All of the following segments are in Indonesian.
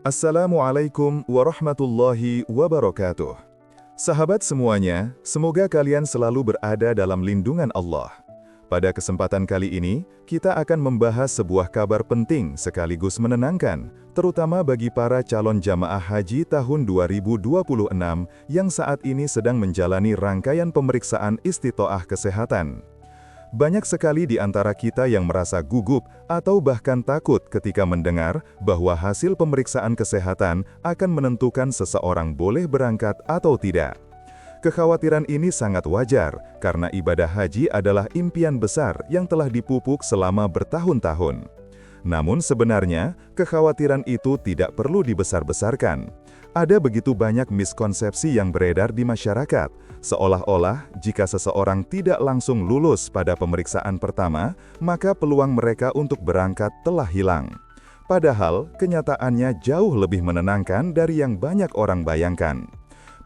Assalamualaikum warahmatullahi wabarakatuh. Sahabat semuanya, semoga kalian selalu berada dalam lindungan Allah. Pada kesempatan kali ini, kita akan membahas sebuah kabar penting sekaligus menenangkan, terutama bagi para calon jamaah haji tahun 2026 yang saat ini sedang menjalani rangkaian pemeriksaan istitoah kesehatan. Banyak sekali di antara kita yang merasa gugup atau bahkan takut ketika mendengar bahwa hasil pemeriksaan kesehatan akan menentukan seseorang boleh berangkat atau tidak. Kekhawatiran ini sangat wajar karena ibadah haji adalah impian besar yang telah dipupuk selama bertahun-tahun. Namun sebenarnya, kekhawatiran itu tidak perlu dibesar-besarkan. Ada begitu banyak miskonsepsi yang beredar di masyarakat, seolah-olah jika seseorang tidak langsung lulus pada pemeriksaan pertama, maka peluang mereka untuk berangkat telah hilang. Padahal, kenyataannya jauh lebih menenangkan dari yang banyak orang bayangkan.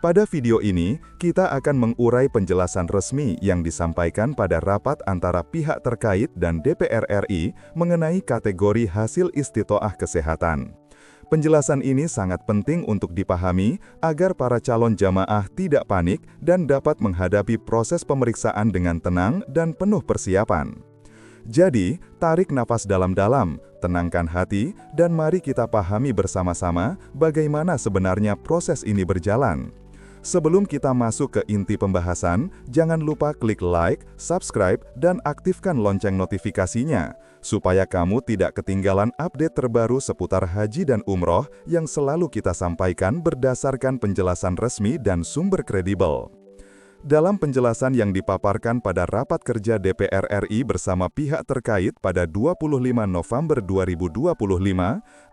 Pada video ini, kita akan mengurai penjelasan resmi yang disampaikan pada rapat antara pihak terkait dan DPR RI mengenai kategori hasil istitoah kesehatan. Penjelasan ini sangat penting untuk dipahami agar para calon jamaah tidak panik dan dapat menghadapi proses pemeriksaan dengan tenang dan penuh persiapan. Jadi, tarik nafas dalam-dalam, tenangkan hati, dan mari kita pahami bersama-sama bagaimana sebenarnya proses ini berjalan. Sebelum kita masuk ke inti pembahasan, jangan lupa klik like, subscribe, dan aktifkan lonceng notifikasinya, supaya kamu tidak ketinggalan update terbaru seputar haji dan umroh yang selalu kita sampaikan berdasarkan penjelasan resmi dan sumber kredibel. Dalam penjelasan yang dipaparkan pada rapat kerja DPR RI bersama pihak terkait pada 25 November 2025,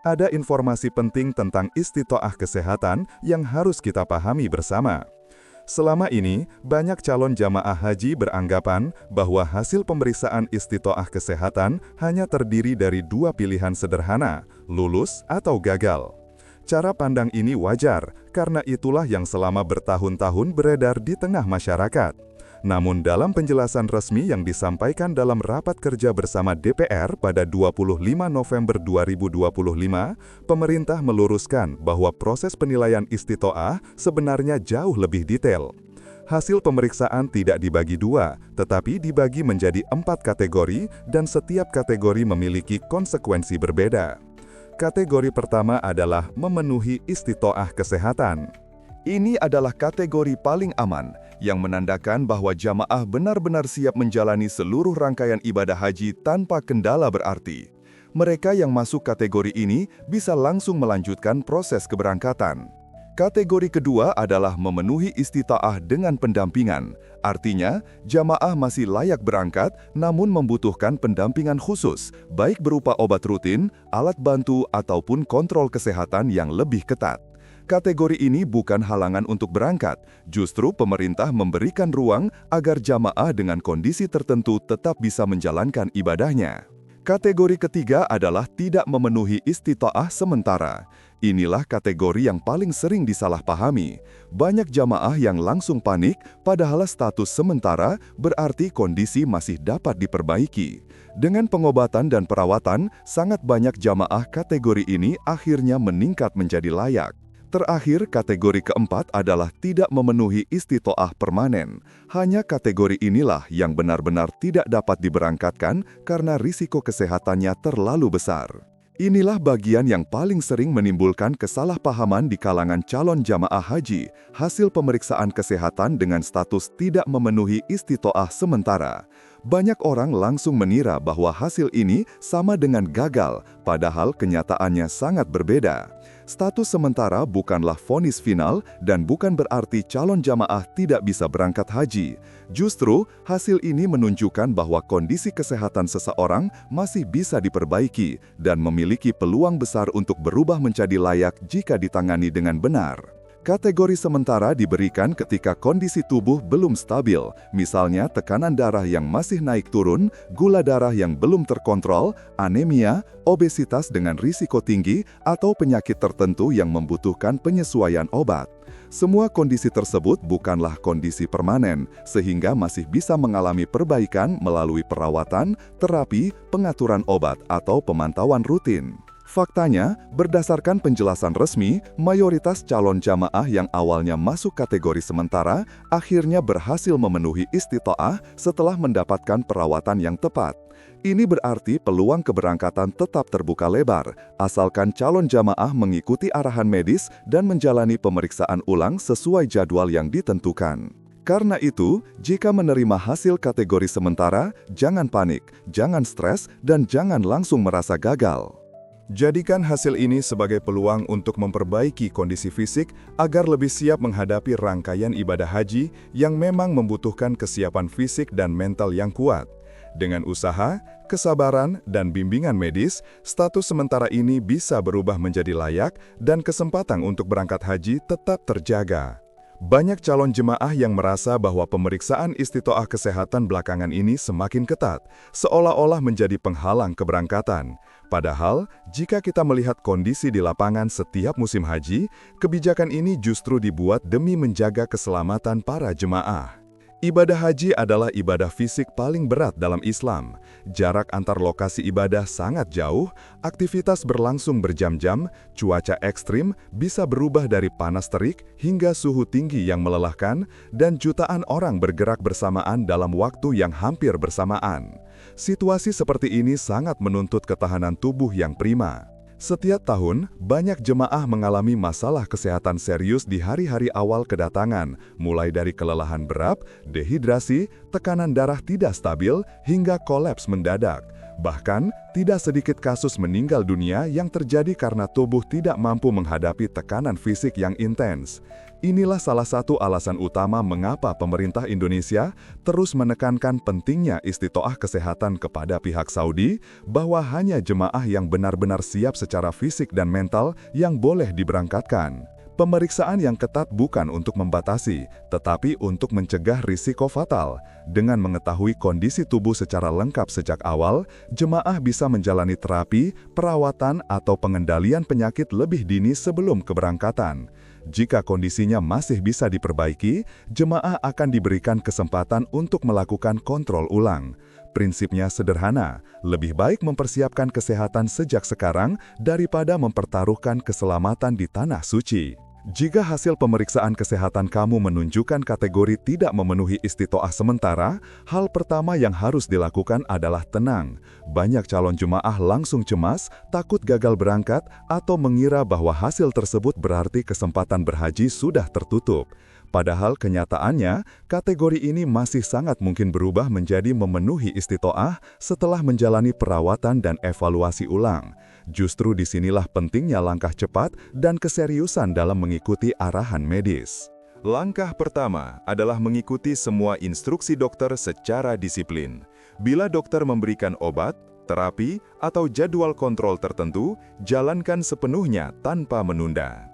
ada informasi penting tentang istitoah kesehatan yang harus kita pahami bersama. Selama ini, banyak calon jamaah haji beranggapan bahwa hasil pemeriksaan istitoah kesehatan hanya terdiri dari dua pilihan sederhana, lulus atau gagal. Cara pandang ini wajar, karena itulah yang selama bertahun-tahun beredar di tengah masyarakat. Namun dalam penjelasan resmi yang disampaikan dalam rapat kerja bersama DPR pada 25 November 2025, pemerintah meluruskan bahwa proses penilaian istitoah sebenarnya jauh lebih detail. Hasil pemeriksaan tidak dibagi dua, tetapi dibagi menjadi 4 kategori dan setiap kategori memiliki konsekuensi berbeda. Kategori pertama adalah memenuhi istitoah kesehatan. Ini adalah kategori paling aman, yang menandakan bahwa jamaah benar-benar siap menjalani seluruh rangkaian ibadah haji tanpa kendala berarti. Mereka yang masuk kategori ini bisa langsung melanjutkan proses keberangkatan. Kategori kedua adalah memenuhi istitoah dengan pendampingan. Artinya, jamaah masih layak berangkat namun membutuhkan pendampingan khusus, baik berupa obat rutin, alat bantu, ataupun kontrol kesehatan yang lebih ketat. Kategori ini bukan halangan untuk berangkat, justru pemerintah memberikan ruang agar jamaah dengan kondisi tertentu tetap bisa menjalankan ibadahnya. Kategori ketiga adalah tidak memenuhi istitoah sementara. Inilah kategori yang paling sering disalahpahami. Banyak jamaah yang langsung panik, padahal status sementara berarti kondisi masih dapat diperbaiki. Dengan pengobatan dan perawatan, sangat banyak jamaah kategori ini akhirnya meningkat menjadi layak. Terakhir, kategori keempat adalah tidak memenuhi istitoah permanen. Hanya kategori inilah yang benar-benar tidak dapat diberangkatkan karena risiko kesehatannya terlalu besar. Inilah bagian yang paling sering menimbulkan kesalahpahaman di kalangan calon jamaah haji, hasil pemeriksaan kesehatan dengan status tidak memenuhi istitoah sementara. Banyak orang langsung mengira bahwa hasil ini sama dengan gagal, padahal kenyataannya sangat berbeda. Status sementara bukanlah vonis final dan bukan berarti calon jamaah tidak bisa berangkat haji. Justru, hasil ini menunjukkan bahwa kondisi kesehatan seseorang masih bisa diperbaiki dan memiliki peluang besar untuk berubah menjadi layak jika ditangani dengan benar. Kategori sementara diberikan ketika kondisi tubuh belum stabil, misalnya tekanan darah yang masih naik turun, gula darah yang belum terkontrol, anemia, obesitas dengan risiko tinggi, atau penyakit tertentu yang membutuhkan penyesuaian obat. Semua kondisi tersebut bukanlah kondisi permanen, sehingga masih bisa mengalami perbaikan melalui perawatan, terapi, pengaturan obat, atau pemantauan rutin. Faktanya, berdasarkan penjelasan resmi, mayoritas calon jamaah yang awalnya masuk kategori sementara akhirnya berhasil memenuhi istitoah setelah mendapatkan perawatan yang tepat. Ini berarti peluang keberangkatan tetap terbuka lebar, asalkan calon jamaah mengikuti arahan medis dan menjalani pemeriksaan ulang sesuai jadwal yang ditentukan. Karena itu, jika menerima hasil kategori sementara, jangan panik, jangan stres, dan jangan langsung merasa gagal. Jadikan hasil ini sebagai peluang untuk memperbaiki kondisi fisik agar lebih siap menghadapi rangkaian ibadah haji yang memang membutuhkan kesiapan fisik dan mental yang kuat. Dengan usaha, kesabaran, dan bimbingan medis, status sementara ini bisa berubah menjadi layak dan kesempatan untuk berangkat haji tetap terjaga. Banyak calon jemaah yang merasa bahwa pemeriksaan istitoah kesehatan belakangan ini semakin ketat, seolah-olah menjadi penghalang keberangkatan. Padahal, jika kita melihat kondisi di lapangan setiap musim haji, kebijakan ini justru dibuat demi menjaga keselamatan para jemaah. Ibadah haji adalah ibadah fisik paling berat dalam Islam. Jarak antar lokasi ibadah sangat jauh, aktivitas berlangsung berjam-jam, cuaca ekstrim bisa berubah dari panas terik hingga suhu tinggi yang melelahkan, dan jutaan orang bergerak bersamaan dalam waktu yang hampir bersamaan. Situasi seperti ini sangat menuntut ketahanan tubuh yang prima. Setiap tahun, banyak jemaah mengalami masalah kesehatan serius di hari-hari awal kedatangan, mulai dari kelelahan berat, dehidrasi, tekanan darah tidak stabil, hingga kolaps mendadak. Bahkan, tidak sedikit kasus meninggal dunia yang terjadi karena tubuh tidak mampu menghadapi tekanan fisik yang intens. Inilah salah satu alasan utama mengapa pemerintah Indonesia terus menekankan pentingnya istitoah kesehatan kepada pihak Saudi, bahwa hanya jemaah yang benar-benar siap secara fisik dan mental yang boleh diberangkatkan. Pemeriksaan yang ketat bukan untuk membatasi, tetapi untuk mencegah risiko fatal. Dengan mengetahui kondisi tubuh secara lengkap sejak awal, jemaah bisa menjalani terapi, perawatan, atau pengendalian penyakit lebih dini sebelum keberangkatan. Jika kondisinya masih bisa diperbaiki, jemaah akan diberikan kesempatan untuk melakukan kontrol ulang. Prinsipnya sederhana, lebih baik mempersiapkan kesehatan sejak sekarang daripada mempertaruhkan keselamatan di tanah suci. Jika hasil pemeriksaan kesehatan kamu menunjukkan kategori tidak memenuhi istitoah sementara, hal pertama yang harus dilakukan adalah tenang. Banyak calon jemaah langsung cemas, takut gagal berangkat, atau mengira bahwa hasil tersebut berarti kesempatan berhaji sudah tertutup. Padahal kenyataannya, kategori ini masih sangat mungkin berubah menjadi memenuhi istitoah setelah menjalani perawatan dan evaluasi ulang. Justru disinilah pentingnya langkah cepat dan keseriusan dalam mengikuti arahan medis. Langkah pertama adalah mengikuti semua instruksi dokter secara disiplin. Bila dokter memberikan obat, terapi, atau jadwal kontrol tertentu, jalankan sepenuhnya tanpa menunda.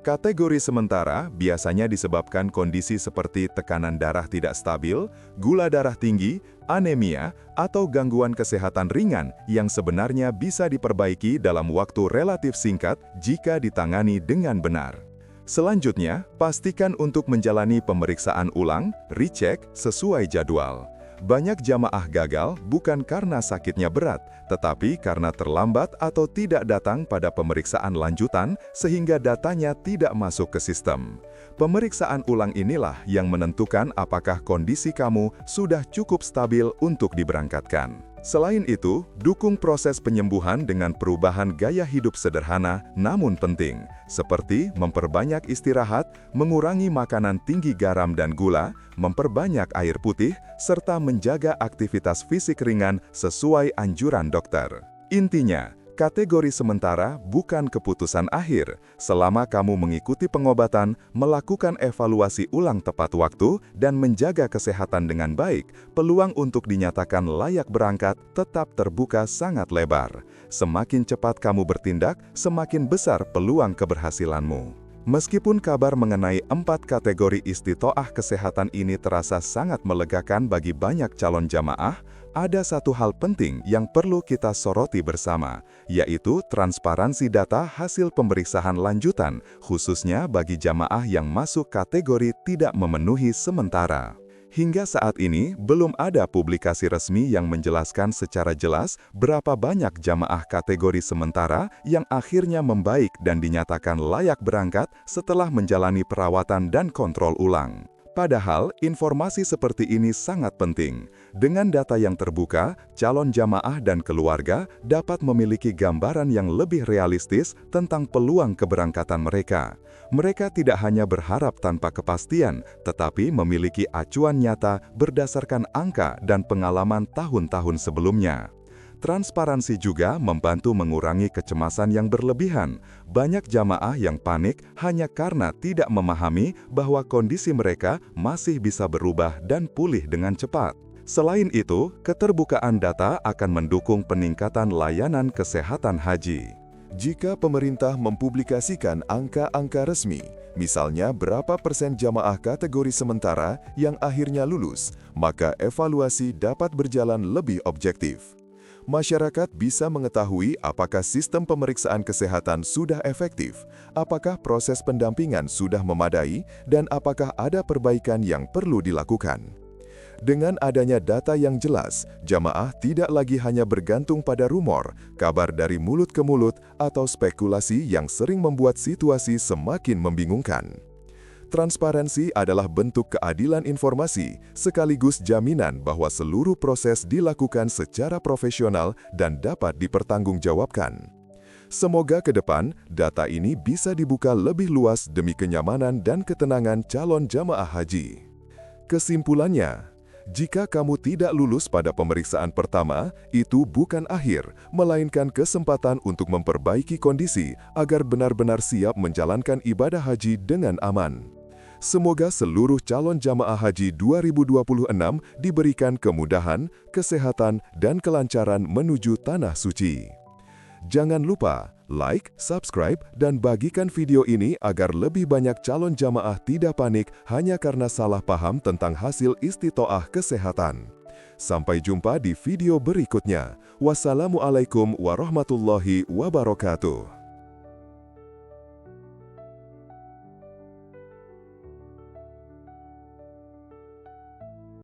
Kategori sementara biasanya disebabkan kondisi seperti tekanan darah tidak stabil, gula darah tinggi, anemia, atau gangguan kesehatan ringan yang sebenarnya bisa diperbaiki dalam waktu relatif singkat jika ditangani dengan benar. Selanjutnya, pastikan untuk menjalani pemeriksaan ulang, recheck, sesuai jadwal. Banyak jamaah gagal bukan karena sakitnya berat, tetapi karena terlambat atau tidak datang pada pemeriksaan lanjutan sehingga datanya tidak masuk ke sistem. Pemeriksaan ulang inilah yang menentukan apakah kondisi kamu sudah cukup stabil untuk diberangkatkan. Selain itu, dukung proses penyembuhan dengan perubahan gaya hidup sederhana namun penting, seperti memperbanyak istirahat, mengurangi makanan tinggi garam dan gula, memperbanyak air putih, serta menjaga aktivitas fisik ringan sesuai anjuran dokter. Intinya, kategori sementara bukan keputusan akhir. Selama kamu mengikuti pengobatan, melakukan evaluasi ulang tepat waktu, dan menjaga kesehatan dengan baik, peluang untuk dinyatakan layak berangkat tetap terbuka sangat lebar. Semakin cepat kamu bertindak, semakin besar peluang keberhasilanmu. Meskipun kabar mengenai 4 kategori istitoah kesehatan ini terasa sangat melegakan bagi banyak calon jamaah, ada satu hal penting yang perlu kita soroti bersama, yaitu transparansi data hasil pemeriksaan lanjutan, khususnya bagi jamaah yang masuk kategori tidak memenuhi sementara. Hingga saat ini, belum ada publikasi resmi yang menjelaskan secara jelas berapa banyak jamaah kategori sementara yang akhirnya membaik dan dinyatakan layak berangkat setelah menjalani perawatan dan kontrol ulang. Padahal, informasi seperti ini sangat penting. Dengan data yang terbuka, calon jamaah dan keluarga dapat memiliki gambaran yang lebih realistis tentang peluang keberangkatan mereka. Mereka tidak hanya berharap tanpa kepastian, tetapi memiliki acuan nyata berdasarkan angka dan pengalaman tahun-tahun sebelumnya. Transparansi juga membantu mengurangi kecemasan yang berlebihan. Banyak jamaah yang panik hanya karena tidak memahami bahwa kondisi mereka masih bisa berubah dan pulih dengan cepat. Selain itu, keterbukaan data akan mendukung peningkatan layanan kesehatan haji. Jika pemerintah mempublikasikan angka-angka resmi, misalnya berapa persen jamaah kategori sementara yang akhirnya lulus, maka evaluasi dapat berjalan lebih objektif. Masyarakat bisa mengetahui apakah sistem pemeriksaan kesehatan sudah efektif, apakah proses pendampingan sudah memadai, dan apakah ada perbaikan yang perlu dilakukan. Dengan adanya data yang jelas, jamaah tidak lagi hanya bergantung pada rumor, kabar dari mulut ke mulut, atau spekulasi yang sering membuat situasi semakin membingungkan. Transparansi adalah bentuk keadilan informasi, sekaligus jaminan bahwa seluruh proses dilakukan secara profesional dan dapat dipertanggungjawabkan. Semoga ke depan, data ini bisa dibuka lebih luas demi kenyamanan dan ketenangan calon jamaah haji. Kesimpulannya, jika kamu tidak lulus pada pemeriksaan pertama, itu bukan akhir, melainkan kesempatan untuk memperbaiki kondisi agar benar-benar siap menjalankan ibadah haji dengan aman. Semoga seluruh calon jamaah haji 2026 diberikan kemudahan, kesehatan, dan kelancaran menuju Tanah Suci. Jangan lupa like, subscribe, dan bagikan video ini agar lebih banyak calon jamaah tidak panik hanya karena salah paham tentang hasil istitoah kesehatan. Sampai jumpa di video berikutnya. Wassalamualaikum warahmatullahi wabarakatuh.